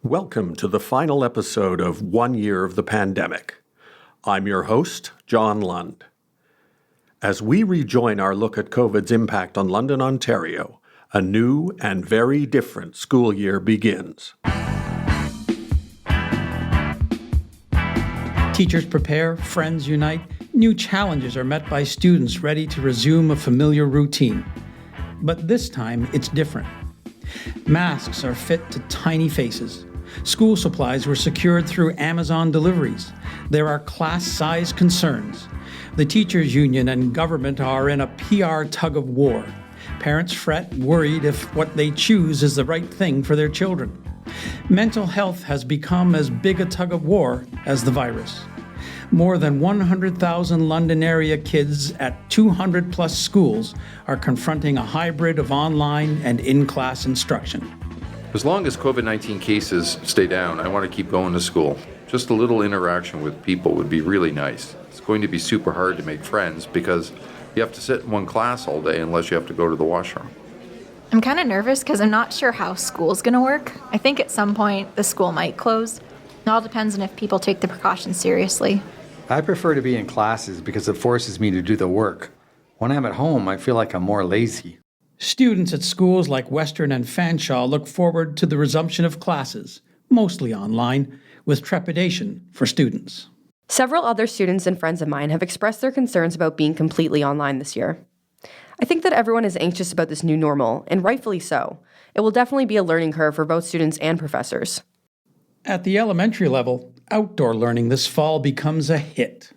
Welcome to the final episode of 1 Year of the Pandemic. I'm your host, John Lund. As we rejoin our look at COVID's impact on London, Ontario, a new and very different school year begins. Teachers prepare, friends unite, new challenges are met by students ready to resume a familiar routine. But this time, it's different. Masks are fit to tiny faces. School supplies were secured through Amazon deliveries. There are class-size concerns. The teachers' union and government are in a PR tug-of-war. Parents fret, worried if what they choose is the right thing for their children. Mental health has become as big a tug-of-war as the virus. More than 100,000 London area kids at 200-plus schools are confronting a hybrid of online and in-class instruction. As long as COVID-19 cases stay down, I want to keep going to school. Just a little interaction with people would be really nice. It's going to be super hard to make friends because you have to sit in one class all day unless you have to go to the washroom. I'm kind of nervous because I'm not sure how school's going to work. I think at some point the school might close. It all depends on if people take the precautions seriously. I prefer to be in classes because it forces me to do the work. When I'm at home, I feel like I'm more lazy. Students at schools like Western and Fanshawe look forward to the resumption of classes, mostly online, with trepidation for students. Several other students and friends of mine have expressed their concerns about being completely online this year. I think that everyone is anxious about this new normal, and rightfully so. It will definitely be a learning curve for both students and professors. At the elementary level, outdoor learning this fall becomes a hit.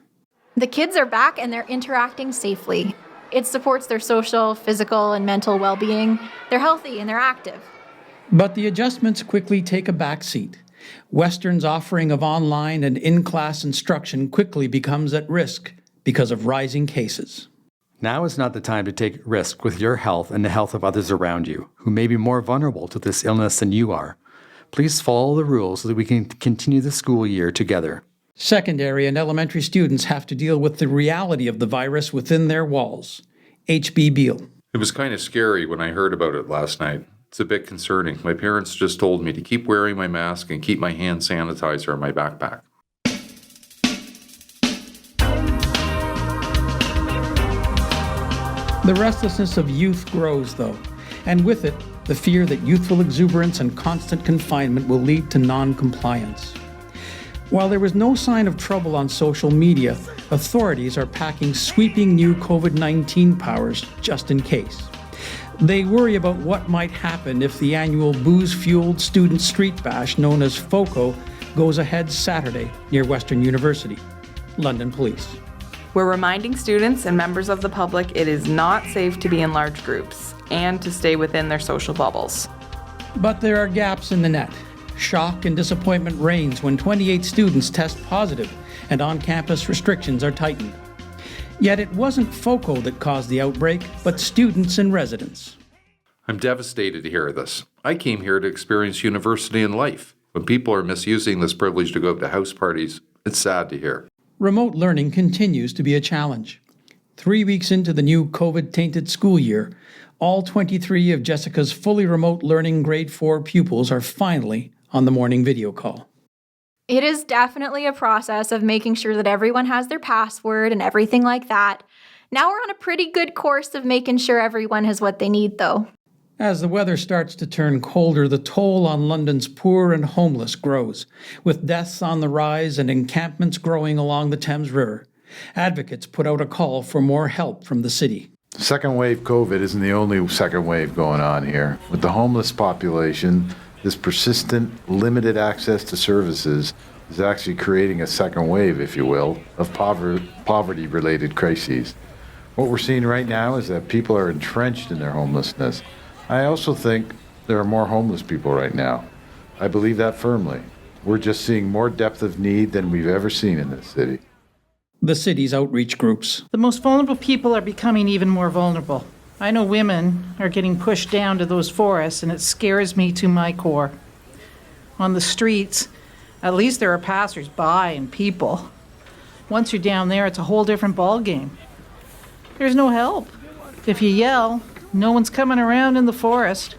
The kids are back and they're interacting safely. It supports their social, physical, and mental well-being. They're healthy and they're active. But the adjustments quickly take a backseat. Western's offering of online and in-class instruction quickly becomes at risk because of rising cases. Now is not the time to take risk with your health and the health of others around you, who may be more vulnerable to this illness than you are. Please follow the rules so that we can continue the school year together. Secondary and elementary students have to deal with the reality of the virus within their walls. H.B. Beale. It was kind of scary when I heard about it last night. It's a bit concerning. My parents just told me to keep wearing my mask and keep my hand sanitizer in my backpack. The restlessness of youth grows, though, and with it, the fear that youthful exuberance and constant confinement will lead to non-compliance. While there was no sign of trouble on social media, authorities are packing sweeping new COVID-19 powers just in case. They worry about what might happen if the annual booze-fueled student street bash known as FOCO goes ahead Saturday near Western University. London Police. We're reminding students and members of the public it is not safe to be in large groups and to stay within their social bubbles. But there are gaps in the net. Shock and disappointment reigns when 28 students test positive and on-campus restrictions are tightened. Yet it wasn't FOCO that caused the outbreak, but students and residents. I'm devastated to hear this. I came here to experience university and life. When people are misusing this privilege to go to house parties, it's sad to hear. Remote learning continues to be a challenge. 3 weeks into the new COVID-tainted school year, all 23 of Jessica's fully remote learning grade 4 pupils are finally on the morning video call. It is definitely a process of making sure that everyone has their password and everything like that. Now we're on a pretty good course of making sure everyone has what they need, though. As the weather starts to turn colder, the toll on London's poor and homeless grows, with deaths on the rise and encampments growing along the Thames River. Advocates put out a call for more help from the city. Second wave COVID isn't the only second wave going on here. With the homeless population, this persistent, limited access to services is actually creating a second wave, if you will, of poverty-related crises. What we're seeing right now is that people are entrenched in their homelessness. I also think there are more homeless people right now. I believe that firmly. We're just seeing more depth of need than we've ever seen in this city. The city's outreach groups. The most vulnerable people are becoming even more vulnerable. I know women are getting pushed down to those forests, and it scares me to my core. On the streets, at least there are passers-by and people. Once you're down there, it's a whole different ballgame. There's no help. If you yell, no one's coming around in the forest,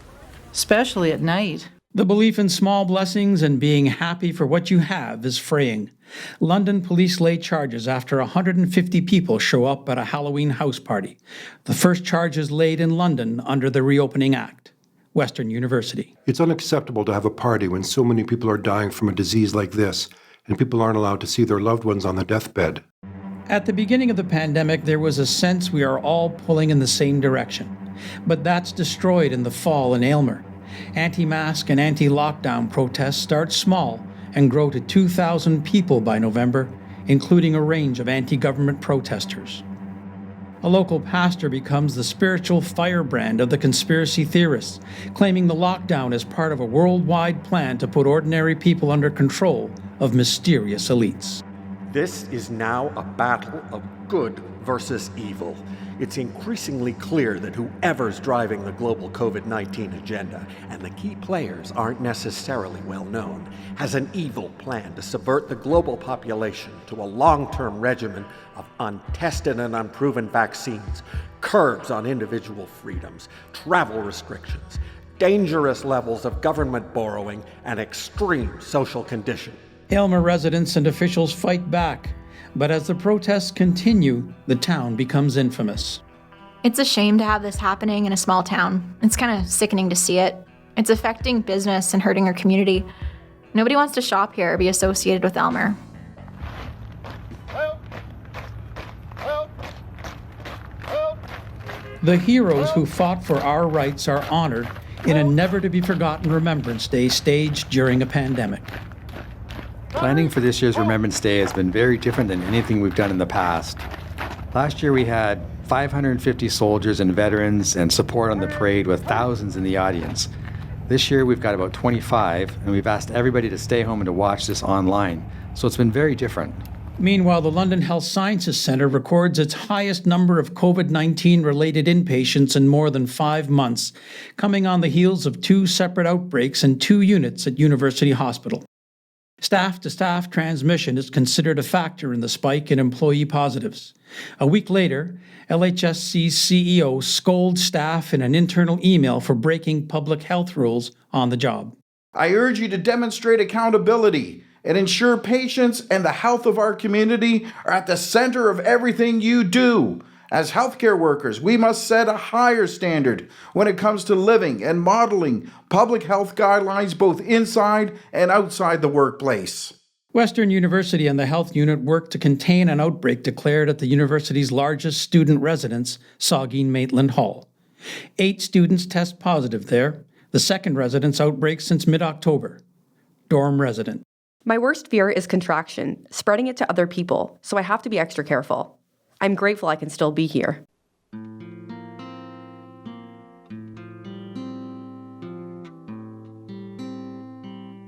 especially at night. The belief in small blessings and being happy for what you have is fraying. London police lay charges after 150 people show up at a Halloween house party. The first charges laid in London under the Reopening Act. Western University. It's unacceptable to have a party when so many people are dying from a disease like this, and people aren't allowed to see their loved ones on the deathbed. At the beginning of the pandemic, there was a sense we are all pulling in the same direction. But that's destroyed in the fall in Aylmer. Anti-mask and anti-lockdown protests start small and grow to 2,000 people by November, including a range of anti-government protesters. A local pastor becomes the spiritual firebrand of the conspiracy theorists, claiming the lockdown is part of a worldwide plan to put ordinary people under control of mysterious elites. This is now a battle of good versus evil. It's increasingly clear that whoever's driving the global COVID-19 agenda, and the key players aren't necessarily well known, has an evil plan to subvert the global population to a long-term regimen of untested and unproven vaccines, curbs on individual freedoms, travel restrictions, dangerous levels of government borrowing, and extreme social condition. Aylmer residents and officials fight back, but as the protests continue, the town becomes infamous. It's a shame to have this happening in a small town. It's kind of sickening to see it. It's affecting business and hurting our community. Nobody wants to shop here or be associated with Aylmer. The heroes who fought for our rights are honored in a never-to-be-forgotten Remembrance Day staged during a pandemic. Planning for this year's Remembrance Day has been very different than anything we've done in the past. Last year we had 550 soldiers and veterans and support on the parade with thousands in the audience. This year we've got about 25, and we've asked everybody to stay home and to watch this online. So it's been very different. Meanwhile, the London Health Sciences Centre records its highest number of COVID-19 related inpatients in more than 5 months, coming on the heels of 2 separate outbreaks in 2 units at University Hospital. Staff-to-staff transmission is considered a factor in the spike in employee positives. A week later, LHSC's CEO scolds staff in an internal email for breaking public health rules on the job. I urge you to demonstrate accountability and ensure patients and the health of our community are at the center of everything you do. As healthcare workers, we must set a higher standard when it comes to living and modeling public health guidelines both inside and outside the workplace. Western University and the health unit worked to contain an outbreak declared at the university's largest student residence, Saugeen Maitland Hall. 8 students test positive there, the second residence outbreak since mid-October. Dorm resident. My worst fear is contraction, spreading it to other people, so I have to be extra careful. I'm grateful I can still be here.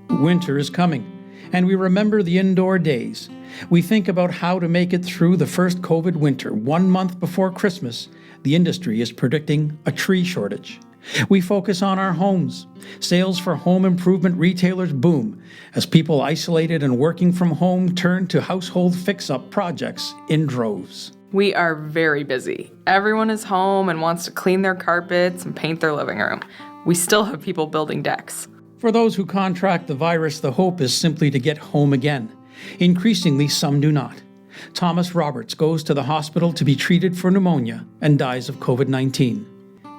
Winter is coming, and we remember the indoor days. We think about how to make it through the first COVID winter. 1 month before Christmas, the industry is predicting a tree shortage. We focus on our homes. Sales for home improvement retailers boom as people isolated and working from home turn to household fix-up projects in droves. We are very busy. Everyone is home and wants to clean their carpets and paint their living room. We still have people building decks. For those who contract the virus, the hope is simply to get home again. Increasingly, some do not. Thomas Roberts goes to the hospital to be treated for pneumonia and dies of COVID-19.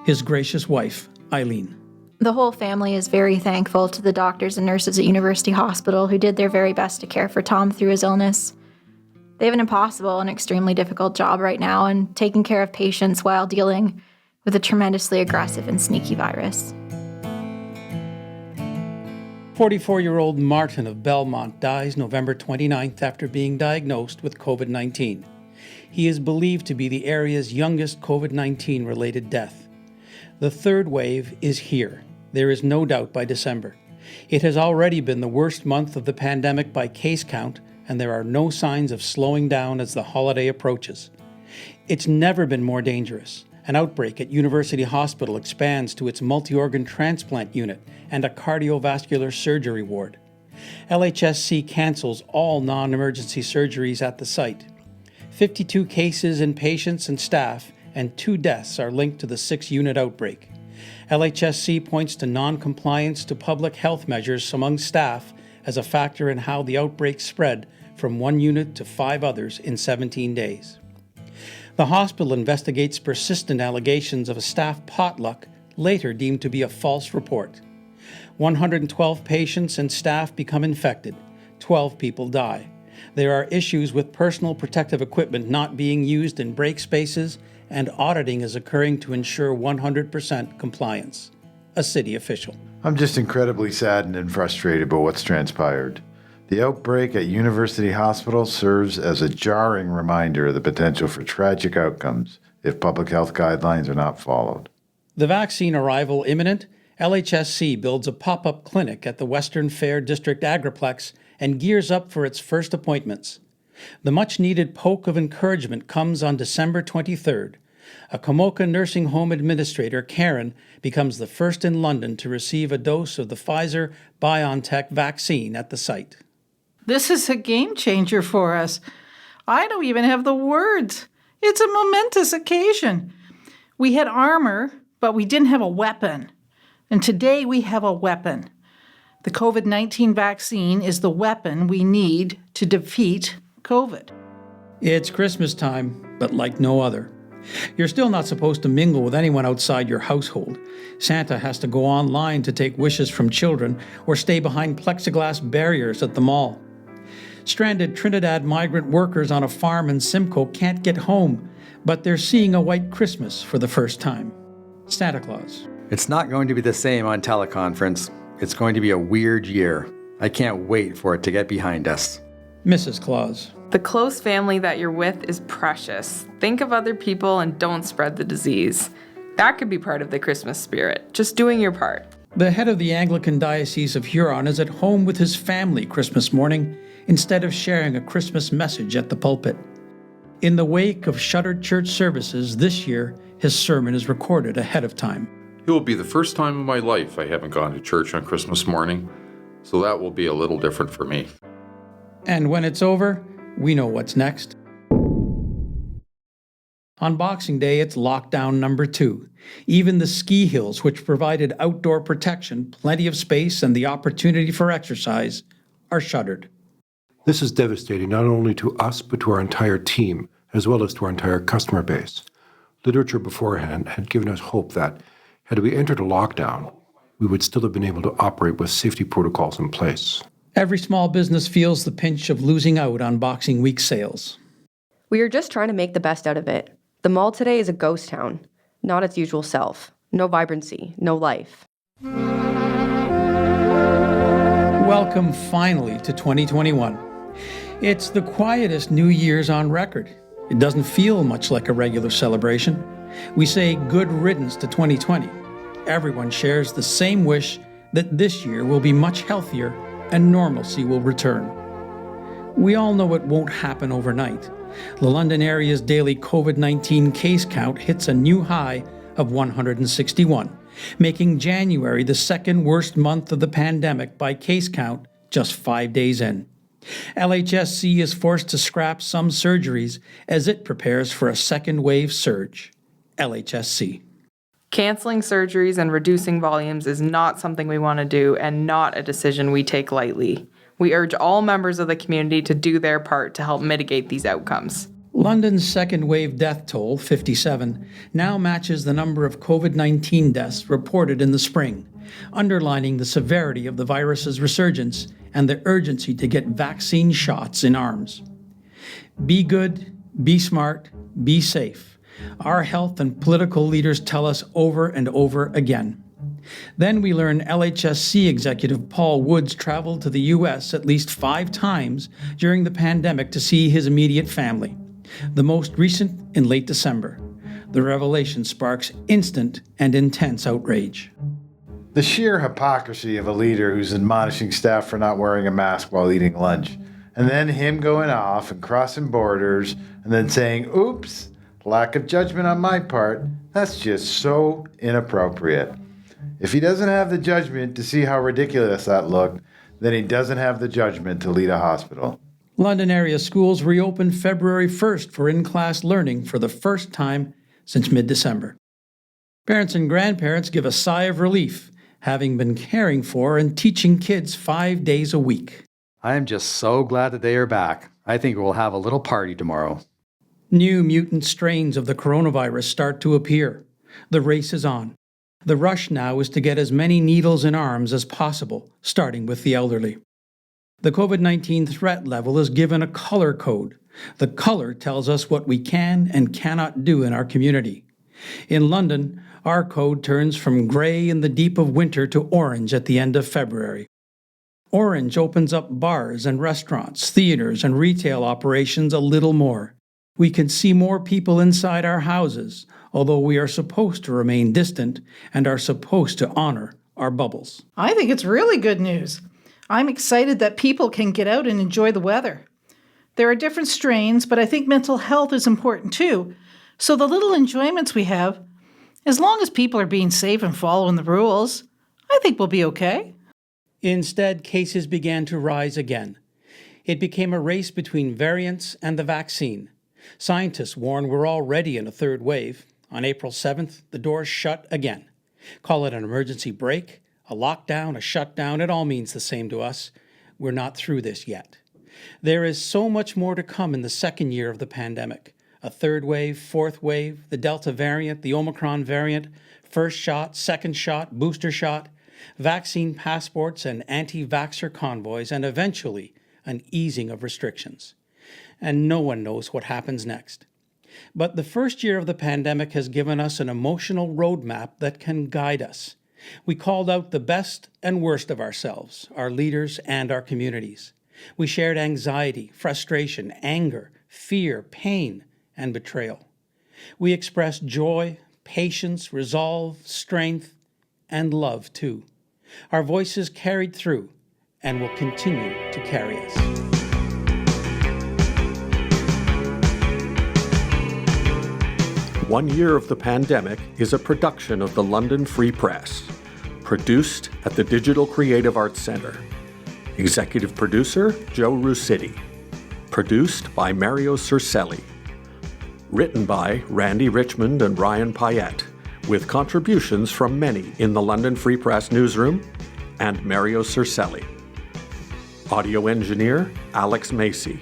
His gracious wife, Eileen. The whole family is very thankful to the doctors and nurses at University Hospital who did their very best to care for Tom through his illness. They have an impossible and extremely difficult job right now and taking care of patients while dealing with a tremendously aggressive and sneaky virus. 44-year-old Martin of Belmont dies November 29th after being diagnosed with COVID-19. He is believed to be the area's youngest COVID-19 related death. The third wave is here. There is no doubt by December. It has already been the worst month of the pandemic by case count, and there are no signs of slowing down as the holiday approaches. It's never been more dangerous. An outbreak at University Hospital expands to its multi-organ transplant unit and a cardiovascular surgery ward. LHSC cancels all non-emergency surgeries at the site. 52 cases in patients and staff and 2 deaths are linked to the 6-unit outbreak. LHSC points to non-compliance to public health measures among staff as a factor in how the outbreak spread from one unit to 5 others in 17 days. The hospital investigates persistent allegations of a staff potluck, later deemed to be a false report. 112 patients and staff become infected. 12 people die. There are issues with personal protective equipment not being used in break spaces, and auditing is occurring to ensure 100% compliance. A city official. I'm just incredibly saddened and frustrated by what's transpired. The outbreak at University Hospital serves as a jarring reminder of the potential for tragic outcomes if public health guidelines are not followed. The vaccine arrival imminent, LHSC builds a pop-up clinic at the Western Fair District Agriplex and gears up for its first appointments. The much-needed poke of encouragement comes on December 23rd. A Komoka nursing home administrator, Karen, becomes the first in London to receive a dose of the Pfizer-BioNTech vaccine at the site. This is a game changer for us. I don't even have the words. It's a momentous occasion. We had armor, but we didn't have a weapon. And today we have a weapon. The COVID-19 vaccine is the weapon we need to defeat COVID. It's Christmas time, but like no other. You're still not supposed to mingle with anyone outside your household. Santa has to go online to take wishes from children or stay behind plexiglass barriers at the mall. Stranded Trinidad migrant workers on a farm in Simcoe can't get home, but they're seeing a white Christmas for the first time. Santa Claus. It's not going to be the same on teleconference. It's going to be a weird year. I can't wait for it to get behind us. Mrs. Claus. The close family that you're with is precious. Think of other people and don't spread the disease. That could be part of the Christmas spirit, just doing your part. The head of the Anglican Diocese of Huron is at home with his family Christmas morning instead of sharing a Christmas message at the pulpit. In the wake of shuttered church services this year, his sermon is recorded ahead of time. It will be the first time in my life I haven't gone to church on Christmas morning, so that will be a little different for me. And when it's over, we know what's next. On Boxing Day, it's lockdown number 2. Even the ski hills, which provided outdoor protection, plenty of space, and the opportunity for exercise, are shuttered. This is devastating not only to us, but to our entire team, as well as to our entire customer base. Literature beforehand had given us hope that, had we entered a lockdown, we would still have been able to operate with safety protocols in place. Every small business feels the pinch of losing out on Boxing Week sales. We are just trying to make the best out of it. The mall today is a ghost town, not its usual self. No vibrancy, no life. Welcome finally to 2021. It's the quietest New Year's on record. It doesn't feel much like a regular celebration. We say good riddance to 2020. Everyone shares the same wish that this year will be much healthier and normalcy will return. We all know it won't happen overnight. The London area's daily COVID-19 case count hits a new high of 161, making January the second worst month of the pandemic by case count just 5 days in. LHSC is forced to scrap some surgeries as it prepares for a second wave surge. LHSC. Canceling surgeries and reducing volumes is not something we want to do and not a decision we take lightly. We urge all members of the community to do their part to help mitigate these outcomes. London's second wave death toll, 57, now matches the number of COVID-19 deaths reported in the spring, underlining the severity of the virus's resurgence and the urgency to get vaccine shots in arms. Be good, be smart, be safe. Our health and political leaders tell us over and over again. Then we learn LHSC executive Paul Woods traveled to the U.S. at least 5 times during the pandemic to see his immediate family, the most recent in late December. The revelation sparks instant and intense outrage. The sheer hypocrisy of a leader who's admonishing staff for not wearing a mask while eating lunch, and then him going off and crossing borders, and then saying, oops, lack of judgment on my part, that's just so inappropriate. If he doesn't have the judgment to see how ridiculous that looked, then he doesn't have the judgment to lead a hospital. London area schools reopened February 1st for in-class learning for the first time since mid-December. Parents and grandparents give a sigh of relief, having been caring for and teaching kids 5 days a week. I am just so glad that they are back. I think we'll have a little party tomorrow. New mutant strains of the coronavirus start to appear. The race is on. The rush now is to get as many needles in arms as possible, starting with the elderly. The COVID-19 threat level is given a color code. The color tells us what we can and cannot do in our community. In London, our code turns from gray in the deep of winter to orange at the end of February. Orange opens up bars and restaurants, theaters, and retail operations a little more. We can see more people inside our houses, although we are supposed to remain distant and are supposed to honor our bubbles. I think it's really good news. I'm excited that people can get out and enjoy the weather. There are different strains, but I think mental health is important too. So the little enjoyments we have, as long as people are being safe and following the rules, I think we'll be okay. Instead, cases began to rise again. It became a race between variants and the vaccine. Scientists warn we're already in a third wave. On April 7th, the doors shut again. Call it an emergency break, a lockdown, a shutdown, it all means the same to us. We're not through this yet. There is so much more to come in the second year of the pandemic. A third wave, fourth wave, the Delta variant, the Omicron variant, first shot, second shot, booster shot, vaccine passports and anti-vaxxer convoys, and eventually an easing of restrictions. And no one knows what happens next. But the first year of the pandemic has given us an emotional roadmap that can guide us. We called out the best and worst of ourselves, our leaders, and our communities. We shared anxiety, frustration, anger, fear, pain, and betrayal. We expressed joy, patience, resolve, strength, and love too. Our voices carried through and will continue to carry us. One Year of the Pandemic is a production of the London Free Press, produced at the Digital Creative Arts Centre. Executive producer, Joe Rusitti. Produced by Mario Cercelli. Written by Randy Richmond and Ryan Payette, with contributions from many in the London Free Press newsroom and Mario Cercelli. Audio engineer, Alex Macy.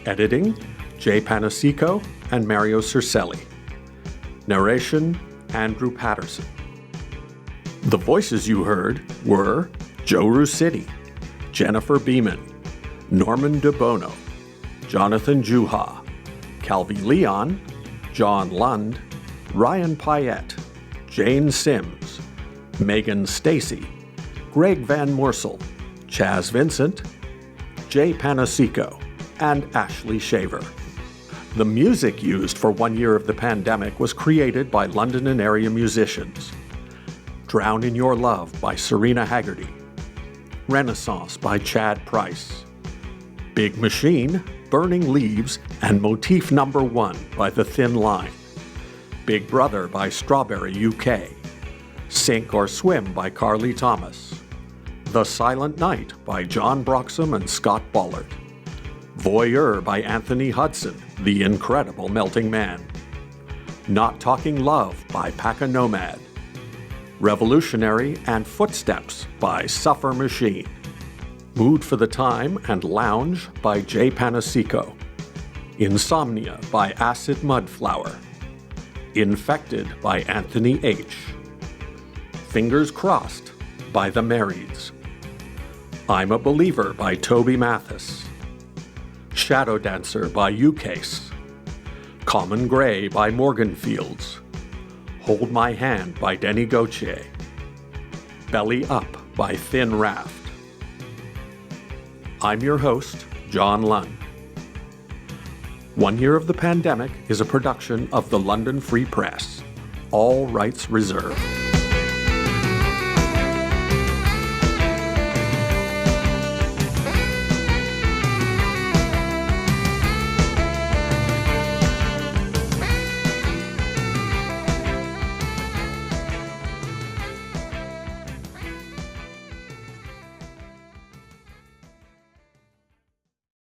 Editing, Jay Panasico and Mario Cercelli. Narration, Andrew Patterson. The voices you heard were Joe Rusitti, Jennifer Beeman, Norman DeBono, Jonathan Juha, Calvi Leon, John Lund, Ryan Payette, Jane Sims, Megan Stacy, Greg Van Moorsel, Chaz Vincent, Jay Panasico, and Ashley Shaver. The music used for 1 year of the pandemic was created by London and area musicians. Drown in Your Love by Serena Haggerty. Renaissance by Chad Price. Big Machine, Burning Leaves, and Motif No. 1 by The Thin Line. Big Brother by Strawberry UK. Sink or Swim by Carly Thomas. The Silent Night by John Broxham and Scott Bollard. Voyeur by Anthony Hudson, The Incredible Melting Man. Not Talking Love by Paka Nomad. Revolutionary and Footsteps by Suffer Machine. Mood for the Time and Lounge by Jay Panasico. Insomnia by Acid Mudflower. Infected by Anthony H. Fingers Crossed by The Marrieds. I'm a Believer by Toby Mathis. Shadow Dancer by Ucase. Common Grey by Morgan Fields. Hold My Hand by Denny Gauthier. Belly Up by Thin Raft. I'm your host, John Lund. 1 Year of the Pandemic is a production of the London Free Press. All rights reserved.